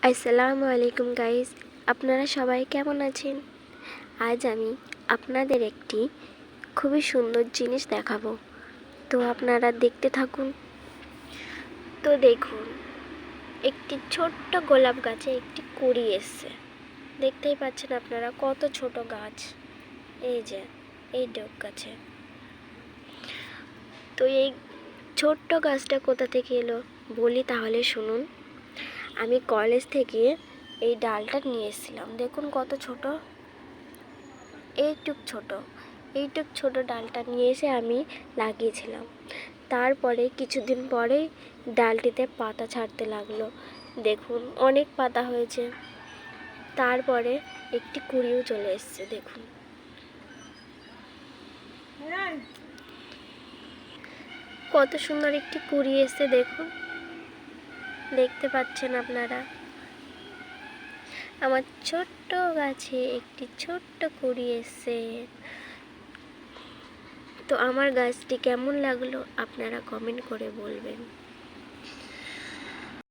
আসসালামু আলাইকুম গাইস, আপনারা সবাই কেমন আছেন? আজ আমি আপনাদের একটি খুবই সুন্দর জিনিস দেখাবো, তো আপনারা দেখতে থাকুন। তো দেখুন, একটি ছোট্ট গোলাপ গাছে একটি কুঁড়ি এসছে। দেখতেই পাচ্ছেন আপনারা কত ছোট গাছ। এই যে এই ডগ গাছে। তো এই ছোট্ট গাছটা কোথা থেকে এলো বলি তাহলে শুনুন। আমি কলেজ থেকে এই ডালটা নিয়ে এসেছিলাম। দেখুন কত ছোট, এইটুক ছোট ডালটা নিয়ে এসে আমি লাগিয়েছিলাম। তারপরে কিছুদিন পরে ডালটিতে পাতা ছাড়তে লাগলো। দেখুন অনেক পাতা হয়েছে। তারপরে একটি কুঁড়িও চলে এসছে। দেখুন কত সুন্দর একটি কুঁড়ি এসছে। দেখুন, দেখতে পাচ্ছেন আপনারা, আমার ছোট্ট গাছে একটি ছোট্ট কুঁড়ি এসছে। তো আমার গাছটি কেমন লাগলো আপনারা কমেন্ট করে বলবেন।